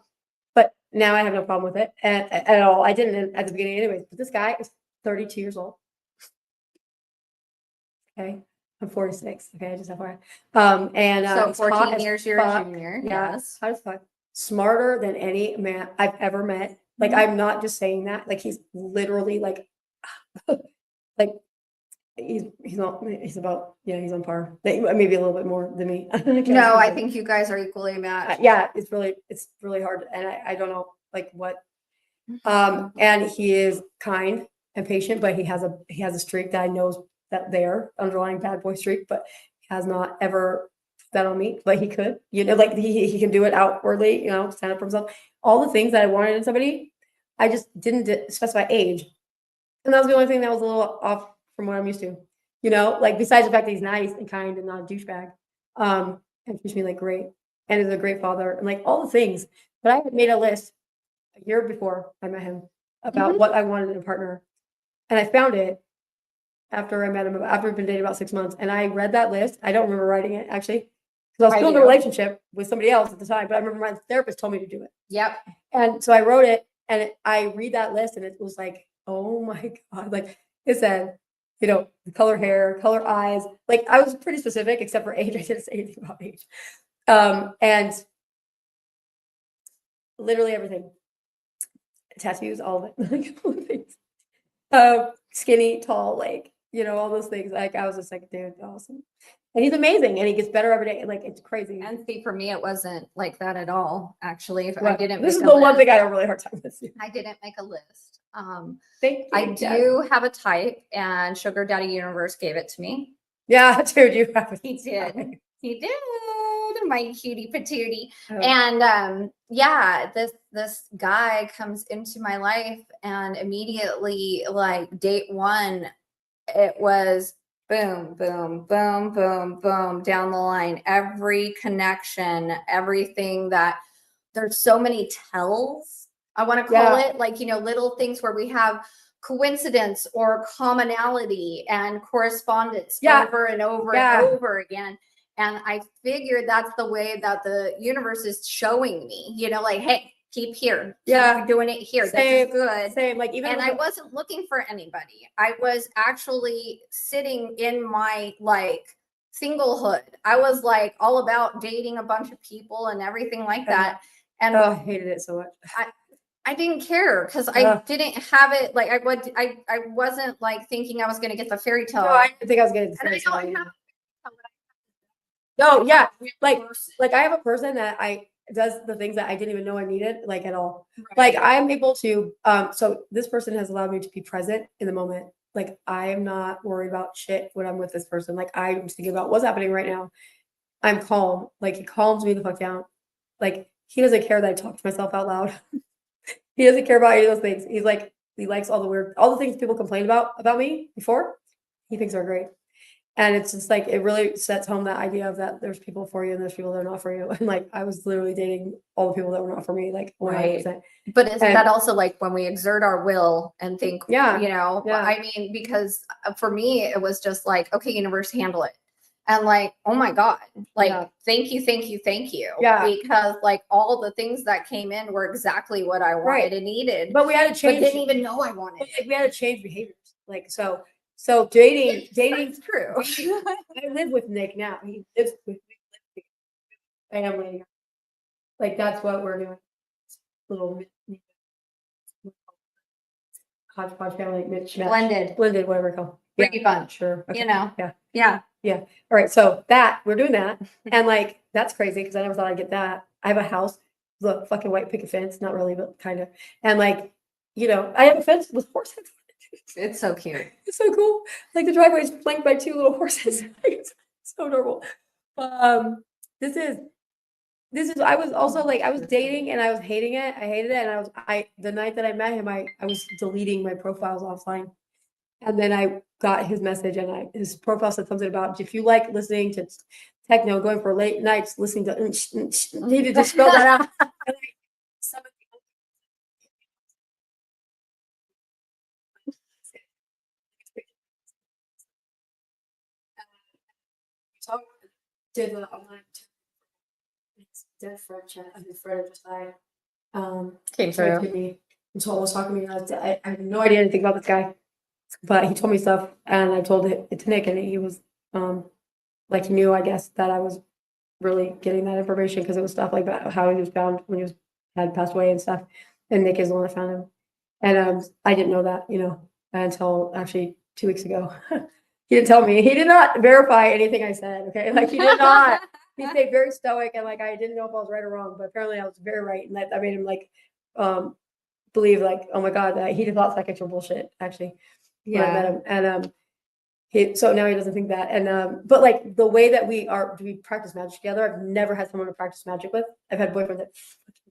But now I have no problem with it at all. I didn't at the beginning anyways, but this guy is 32 years old. Okay. I'm 46. Okay, I just FYI. And So he's 14 hot as years you're a fuck. junior. Yeah, Yes. hot as fuck. Smarter than any man I've ever met. Like, I'm not just saying that. Like, he's literally like, like he's about, yeah, he's on par. Maybe a little bit more than me. No, I think you guys are equally matched. yeah, it's really hard, and I don't know like what. And he is kind and patient, but he has a streak that I know is that there underlying bad boy streak, but he has not ever put that on me. But he could, you know, like he can do it outwardly, you know, stand up for himself. All the things that I wanted in somebody, I just didn't specify age, and that was the only thing that was a little off from what I'm used to. You know, like besides the fact that he's nice and kind and not a douchebag, and treats me like great, and is a great father, and like all the things. But I had made a list a year before I met him about what I wanted in a partner, and I found it after I met him, after we've been dating about 6 months, and I read that list. I don't remember writing it actually, because I was still in a relationship with somebody else at the time, but I remember my therapist told me to do it. Yep. And so I wrote it, and I read that list, and it was like, oh my God, like it said, you know, color hair, color eyes. Like I was pretty specific, except for age. I didn't say anything about age. And literally everything. Tattoos, all of it. Like all the things. Skinny, tall, like, you know, all those things. Like I was just like, dude, awesome. And he's amazing, and he gets better every day. Like it's crazy. And see, for me, it wasn't like that at all. Actually, if I Right. didn't. This is make the a one list. thing I have a really hard time with. I didn't make a list. Thank you. I do have a type, and Sugar Daddy Universe gave it to me. Yeah, dude, you have. He did. He did. My cutie patootie. Oh. And yeah, this guy comes into my life, and immediately, like date one, it was boom, boom, boom, boom, boom down the line. Every connection, everything that there's so many tells. I want to call it, like, you know, little things where we have coincidence or commonality and correspondence over and over and over again. And I figured that's the way that the universe is showing me, you know, like, hey, keep here. Keep doing it here. This is good. Same. Like even. And I wasn't looking for anybody. I was actually sitting in my like singlehood. I was like all about dating a bunch of people and everything like that. And I hated it so much. I didn't care because I didn't have it. Like I wasn't like thinking I was going to get the fairy tale. No, I didn't think I was getting the fairy tale. And I don't have. No, yeah, like I have a person that does the things that I didn't even know I needed, like at all. Right. Like I'm able to. So this person has allowed me to be present in the moment. Like I am not worried about shit when I'm with this person. Like I'm thinking about what's happening right now. I'm calm. Like he calms me the fuck down. Like he doesn't care that I talk to myself out loud. He doesn't care about any of those things. He's like, he likes all the things people complain about me before. He thinks are great. And it's just like, it really sets home that idea of that there's people for you and there's people that are not for you. And like, I was literally dating all the people that were not for me, like 100%. Right. But isn't that also like when we exert our will and think, you know, I mean, because for me, it was just like, okay, universe, handle it. And like, oh my God, like, thank you, thank you, thank you. Yeah. Because like all the things that came in were exactly what I wanted and needed. But we had to change. But didn't even know I wanted. Like, we had to change behaviors. Like, so dating. That's true. I live with Nick now. He lives with me. Family. Like that's what we're doing. Little hodgepodge family, blended, whatever it's called. Brady bunch. Sure. Okay. You know. Yeah. All right. So we're doing that, and like that's crazy because I never thought I'd get that. I have a house, the fucking white picket fence, not really, but kind of, and like, you know, I have a fence with horses. It's so cute. It's so cool. Like the driveway is flanked by 2 little horses. It's so adorable. This is. I was also like, I was dating and I was hating it. I hated it. And the night that I met him, I was deleting my profiles offline. And then I got his message, and his profile said something about, if you like listening to techno, going for late nights, listening to, need to just spell that out. And So did the online dead friend chat. I think Fred just died. Came Tried through. to me and told was talking to me. I have no idea anything about this guy, but he told me stuff, and I told it to Nick, and he was like he knew, I guess, that I was really getting that information because it was stuff like that, how he was found when he had passed away and stuff. And Nick is the one that found him, and I didn't know that, until actually 2 weeks ago. He didn't tell me. He did not verify anything I said. Okay, like he did not. He stayed very stoic, and like I didn't know if I was right or wrong, but apparently I was very right, and that made him like believe like, oh my God, that he thought psychics were bullshit actually when I met him, and so now he doesn't think that, and but like the way that we practice magic together, I've never had someone to practice magic with. I've had boyfriends that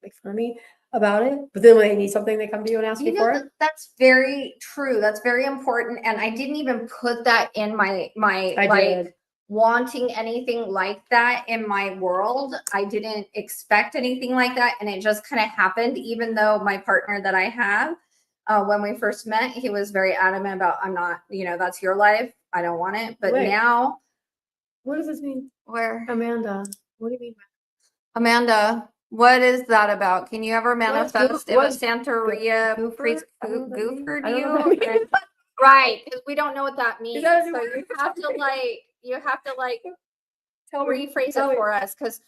make fun of me about it, but then when they need something, they come to you and ask me for it. That's very true. That's very important. And I didn't even put that in my I like did. wanting anything like that in my world. I didn't expect anything like that. And it just kind of happened, even though my partner that I have, when we first met, he was very adamant about, I'm not, that's your life. I don't want it. But Wait. now, What does this mean? where Amanda, what do you mean? Amanda, what is that about? Can you ever manifest if a what- Santeria goofer? priest I don't know what that means. goofered I don't know what that you? means. Right, because we don't know what that means. that a new So word? you have to Tell me. rephrase tell it me. for us. Because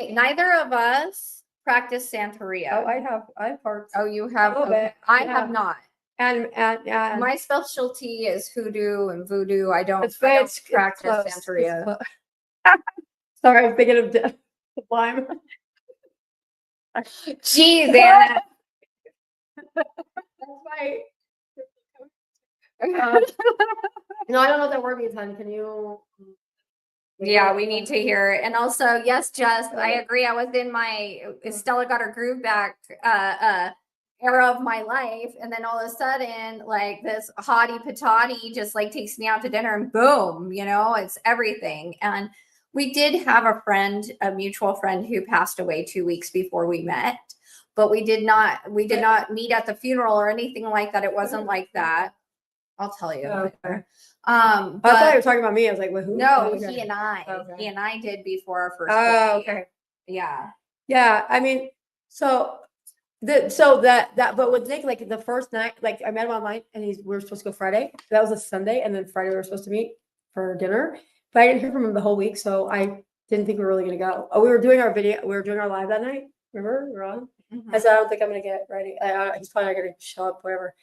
neither of us practice Santeria. Oh, I have parts. Oh, you have. little bit, I yeah. have not. And My specialty is hoodoo and voodoo. I don't it's practice close. Santeria. Sorry, I'm thinking of the lime. Jeez, Anna. That's my. No, I don't know what that word means, hon. Can you? Yeah, we need to hear it. And also, yes, Jess, I agree. I was in my Stella got her groove back era of my life, and then all of a sudden, like this hottie patati just like takes me out to dinner, and boom, it's everything. And we did have a mutual friend who passed away 2 weeks before we met, but we did not meet at the funeral or anything like that. It wasn't like that. I'll tell you. Okay. Later. I thought you were talking about me. I was like, well, who? No, Oh, okay. he and I. Okay. He and I did before our first Oh, date. okay. Yeah. Yeah, I mean, but with Nick, like the first night, like I met him online, and we were supposed to go Friday. That was a Sunday, and then Friday we were supposed to meet for dinner. But I didn't hear from him the whole week, so I didn't think we were really gonna go. Oh, we were doing our live that night. Remember, we were on. Mhm. I said, I don't think I'm gonna get ready. He's probably not gonna show up, whatever.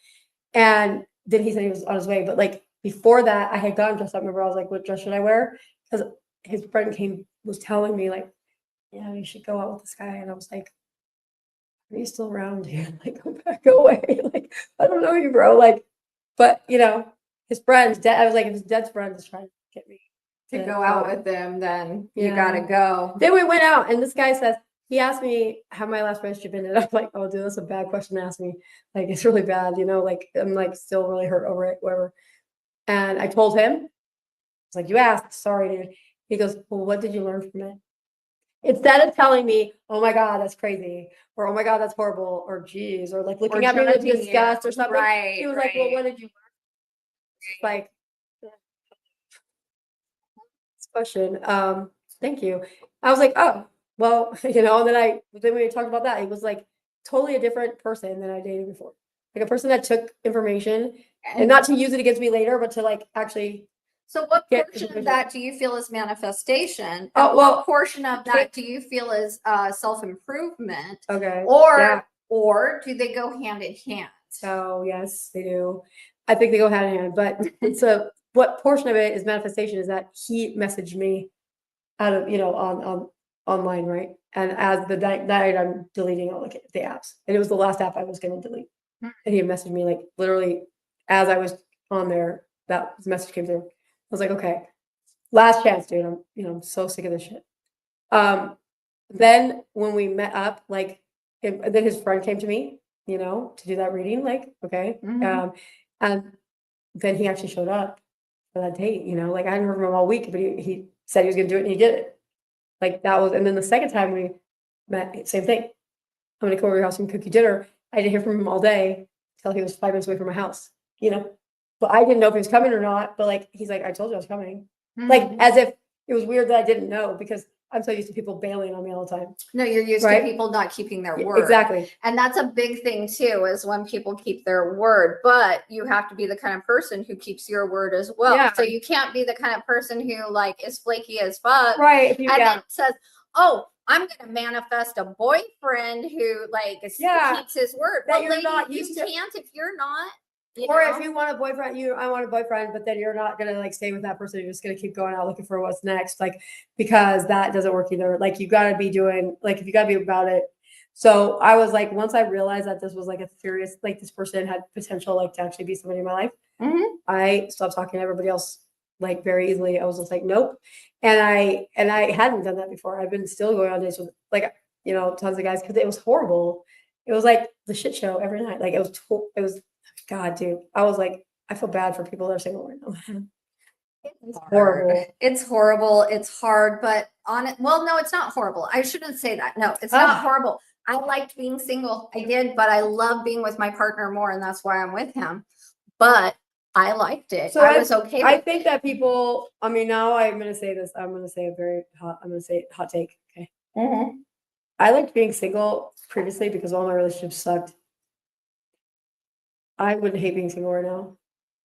And then he said he was on his way. But like before that, I had gotten dressed up. Remember, I was like, what dress should I wear? Because his friend was telling me like, yeah, you should go out with this guy. And I was like, are you still around here? Like, go back, go away. Like, I don't know you, bro. Like, but his friends, I was like, if his dad's friend is trying to get me To go out with them, then you Yeah. gotta go. Then we went out, and this guy says, he asked me how my last relationship ended. I'm like, oh, dude, that's a bad question to ask me. Like, it's really bad, like I'm like still really hurt over it, whatever. And I told him, it's like, you asked, sorry, dude. He goes, well, what did you learn from it? Instead of telling me, oh my God, that's crazy, or oh my God, that's horrible, or geez, or like looking at me with judging you. disgust or something. Right. He was like, well, what did you learn? It's like, this question. Thank you. I was like, oh, well, and then we talked about that. It was like totally a different person than I dated before. Like a person that took information and not to use it against me later, but to like actually. So what Get portion of information. that do you feel is manifestation? Oh, And well, what portion of that do you feel is self-improvement? Okay. Or do they go hand in hand? So yes, they do. I think they go hand in hand, but what portion of it is manifestation is that he messaged me out of, on online, right? And as the night I'm deleting all the apps, and it was the last app I was going to delete. And he messaged me like literally as I was on there, that message came through. I was like, okay, last chance, dude. I'm so sick of this shit. Then when we met up, like, then his friend came to me, to do that reading, like, okay. Mhm. And then he actually showed up for that date, like I hadn't heard from him all week, but he said he was gonna do it, and he did it. Like that was, and then the second time we met, same thing. I'm gonna come over to your house and cook you dinner. I didn't hear from him all day till he was 5 minutes away from my house, But I didn't know if he was coming or not, but like, he's like, I told you I was coming. Like, Mhm. as if it was weird that I didn't know because I'm so used to people bailing on me all the time. No, you're used Right? to people not keeping their Yeah, word. exactly. And that's a big thing too, is when people keep their word, but you have to be the kind of person who keeps your word as well. Yeah. So you can't be the kind of person who like is flaky as fuck. Right. If you, And yeah. then says, oh, I'm gonna manifest a boyfriend who like keeps his word. That Well, you're lady, not you used to. can't if you're not. Or if you want a boyfriend, I want a boyfriend, but then you're not gonna like stay with that person. You're just gonna keep going out looking for what's next, like because that doesn't work either. Like you gotta be doing, like if you gotta be about it. So I was like, once I realized that this was like a serious, like this person had potential, like to actually be somebody in my life, I stopped talking to everybody else like very easily. I was just like, nope. And I hadn't done that before. I've been still going on dates with like tons of guys because it was horrible. It was like the shit show every night. Like it was. God, dude, I was like, I feel bad for people that are single right now. It's horrible. It's horrible. It's hard, but well, no, it's not horrible. I shouldn't say that. No, it's not horrible. I liked being single. I did, but I love being with my partner more, and that's why I'm with him. But I liked it. So I was okay. I think that people, I mean, now I'm going to say this. I'm going to say hot take. Okay. I liked being single previously because all my relationships sucked. I wouldn't hate being single right now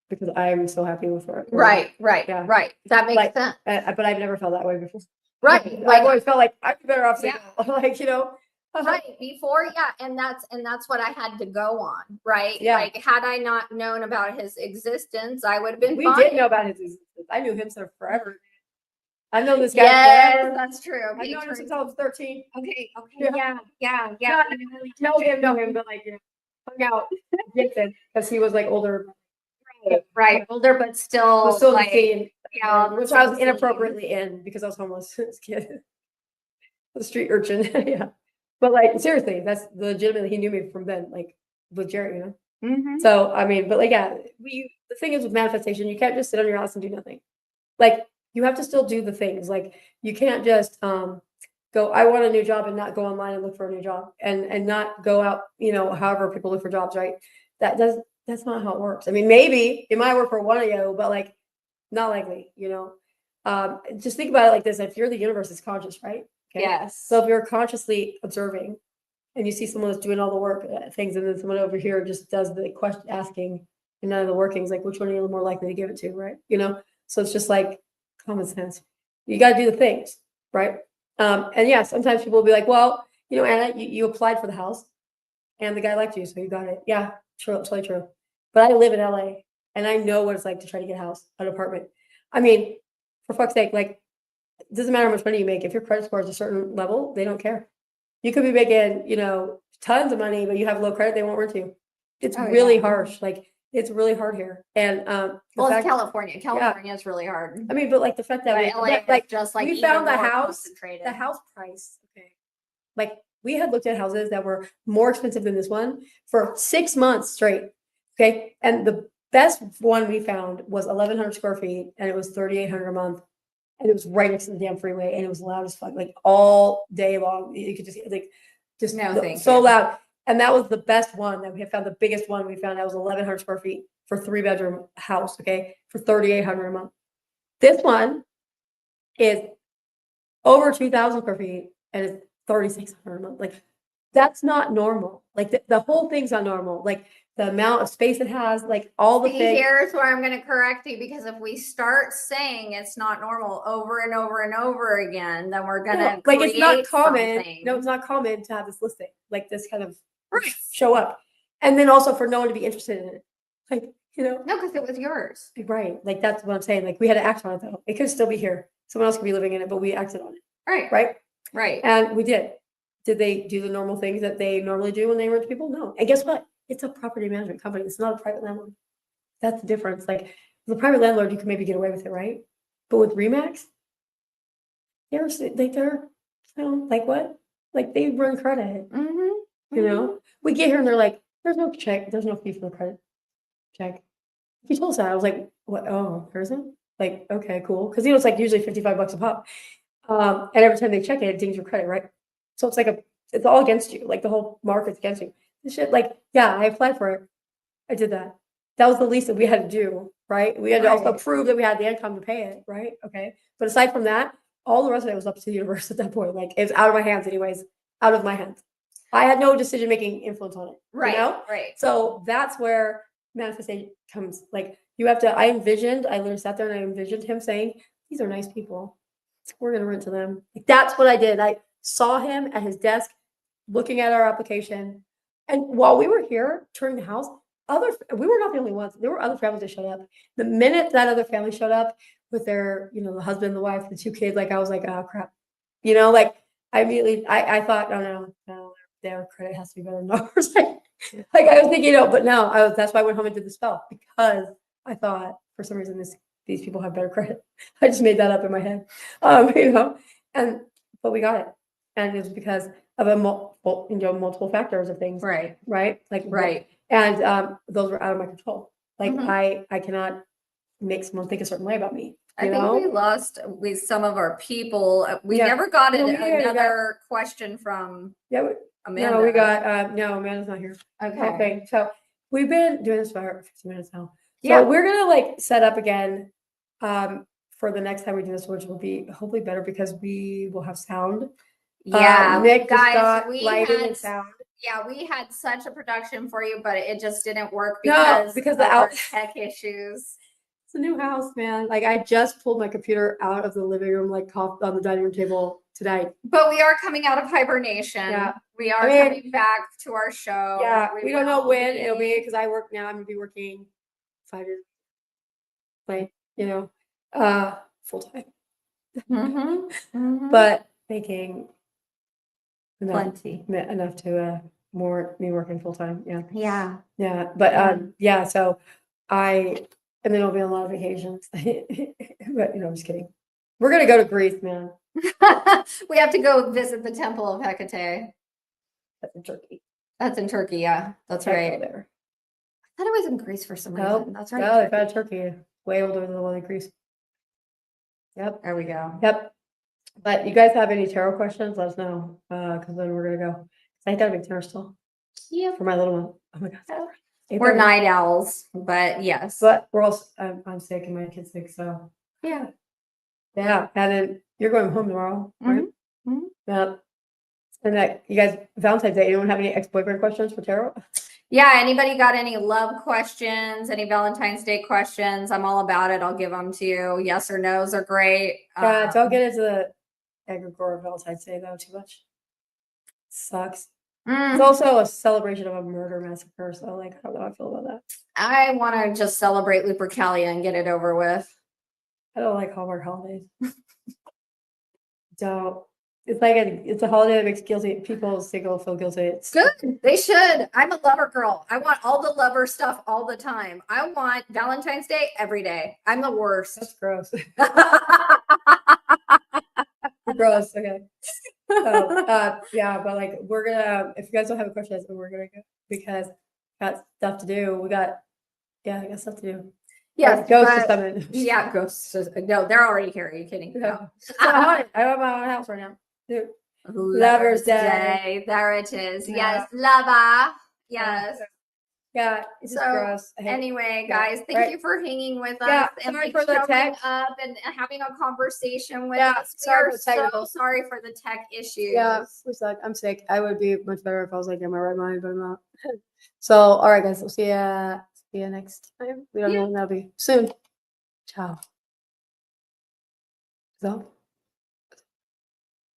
because I'm so happy with her. Right. Yeah. Right. That makes sense. But I've never felt that way before. Right. I've always felt like I'd be better off single. Like, right before, and that's what I had to go on, right? Yeah. Like had I not known about his existence, I would have been we fine. did know about his existence. I knew him since forever. I've known this guy forever. That's true. I've known him since I was 13. Okay. Yeah. Not really know him, but like hung out because he was like older. Right. Older, but still Was still like, the which I was still inappropriately in because I was homeless as a kid. The street urchin. Yeah. But like seriously, that's legitimately he knew me from then, like with Jerry, So I mean, but like the thing is with manifestation, you can't just sit on your ass and do nothing. Like you have to still do the things. Like you can't just go, I want a new job and not go online and look for a new job and not go out, however people look for jobs, right? That's not how it works. I mean, maybe it might work for one of you, but like not likely, just think about it like this. If you're the universe, it's conscious, right? Okay. Yes. So if you're consciously observing and you see someone that's doing all the work things, and then someone over here just does the question asking and none of the workings, like which one are you more likely to give it to, right? So it's just like common sense. You got to do the things, right? And yeah, sometimes people will be like, well, Anna, you applied for the house and the guy liked you, so you got it. Yeah, true, totally true. But I live in LA and I know what it's like to try to get a house, an apartment. I mean, for fuck's sake, like, it doesn't matter how much money you make. If your credit score is a certain level, they don't care. You could be making, tons of money, but you have low credit, they won't rent you. It's really harsh. Like, it's really hard here. And it's California. California is really hard. I mean, but like the fact that we found the house price. Okay. Like we had looked at houses that were more expensive than this one for 6 months straight. Okay. And the best one we found was 1,100 square feet and it was 3,800 a month. And it was right next to the damn freeway and it was loud as fuck, like all day long. You could just so loud. And that was the best one that we had found. The biggest one we found that was 1,100 square feet for 3-bedroom house. Okay. For 3,800 a month. This one is over 2,000 square feet and it's 3,600 a month. Like that's not normal. Like the whole thing's not normal. Like the amount of space it has, like all the things. Here's where I'm going to correct you, because if we start saying it's not normal over and over and over again, then we're going to like it's not common. Something. No, it's not common to have this listing, like this kind of show up, and then also for no one to be interested in it, like No, because it was yours, right? Like that's what I'm saying. Like we had to act on it though. It could still be here. Someone else could be living in it, but we acted on it. Right. And we did. Did they do the normal things that they normally do when they rent to people? No. And guess what? It's a property management company. It's not a private landlord. That's the difference. Like with a private landlord, you can maybe get away with it, right? But with Remax, they're like what? Like they run credit. We get here and they're like, there's no check, there's no fee for the credit check. He told us that. I was like, what? Oh, there isn't? Like, okay, cool. Because it's like usually $55 a pop. And every time they check it, it dings your credit, right? So it's like it's all against you. Like the whole market's against you. This shit, like, yeah, I applied for it. I did that. That was the least that we had to do right? We had to also Right. prove that we had the income to pay it, right? Okay. But aside from that, all the rest of it was up to the universe at that point. Like it was out of my hands anyways, out of my hands. I had no decision-making influence on it, you know? Right. So that's where manifestation comes. Like you have to, I literally sat there and I envisioned him saying, these are nice people. We're going to rent to them. Like, that's what I did. I saw him at his desk looking at our application. And while we were here touring the house, we were not the only ones. There were other families that showed up. The minute that other family showed up with their, the husband, the wife, the 2 kids, like I was like, oh crap. Like I immediately, I thought, oh no, their credit has to be better than ours. Like I was thinking, but no, that's why I went home and did the spell, because I thought for some reason these people have better credit. I just made that up in my head, but we got it, and it was because of multiple factors of things, Right. Like Right. and those were out of my control. Like Mhm. I cannot make someone think a certain way about me. I think we lost with some of our people. We Yeah. never got No, we did. another question from Yeah, Amanda. no, we got no, Amanda's not here. Okay. Okay, so we've been doing this for 15 minutes now. So Yeah. we're gonna like set up again for the next time we do this, which will be hopefully better because we will have sound. Yeah, Nick just guys, got we lighting had and sound. yeah, we had such a production for you, but it just didn't work No, because because of the our out tech issues. it's a new house, man. Like I just pulled my computer out of the living room, like on the dining room table today. But we are coming out of hibernation. Yeah. We are I mean, coming back to our show. Yeah, we don't know will when it'll be because I work now. I'm gonna be working 5 years, like full time, but making enough to more me working full time. Yeah. But yeah. So and then it'll be on a lot of vacations. But I'm just kidding. We're gonna go to Greece, man. We have to go visit the Temple of Hecate. That's in Turkey. That's in Turkey. Yeah, that's Can't go right. there. I thought it was in Greece for some reason. That's right. No, they've got Turkey way older than the one in Greece. Yep. There we go. Yep. But you guys have any tarot questions? Let us know, because then we're gonna go. I got a big tarot still. Yep. For my little one. Oh my god. We're night owls, but yes. But we're also I'm sick and my kid's sick, so yeah. And then you're going home tomorrow, right? Yeah. And that you guys, Valentine's Day, anyone have any ex-boyfriend questions for tarot? Yeah, anybody got any love questions, any Valentine's Day questions? I'm all about it. I'll give them to you. Yes or no's are great. Yeah, don't get into the egregore of Valentine's Day though too much. Sucks. It's also a celebration of a murder massacre, so like I don't know how I feel about that. I want to just celebrate Lupercalia and get it over with. I don't like Hallmark holidays. Don't. It's a holiday that makes people single feel guilty. It's good. They should. I'm a lover girl. I want all the lover stuff all the time. I want Valentine's Day every day. I'm the worst. That's gross. Gross. Okay. Yeah, but like we're gonna. If you guys don't have a question, we're gonna go because got stuff to do. I got stuff to do. Yeah, ghosts to summon. Yeah, ghosts. No, they're already here. Are you kidding? No. I have my own house right now. Dude. Lover's Day. There it is. Yeah. Yes, lover. Yes. Yeah, it's just gross. Anyway, guys, thank you for hanging with us. Yeah, and sorry like for the tech. up and having a conversation with us. Sorry We are so sorry for the tech issues. Yeah, I'm sick. I would be much better if I was like in my right mind, but I'm not. So, all right, guys, we'll see you next time. We don't know when that'll be. Soon. Ciao. So.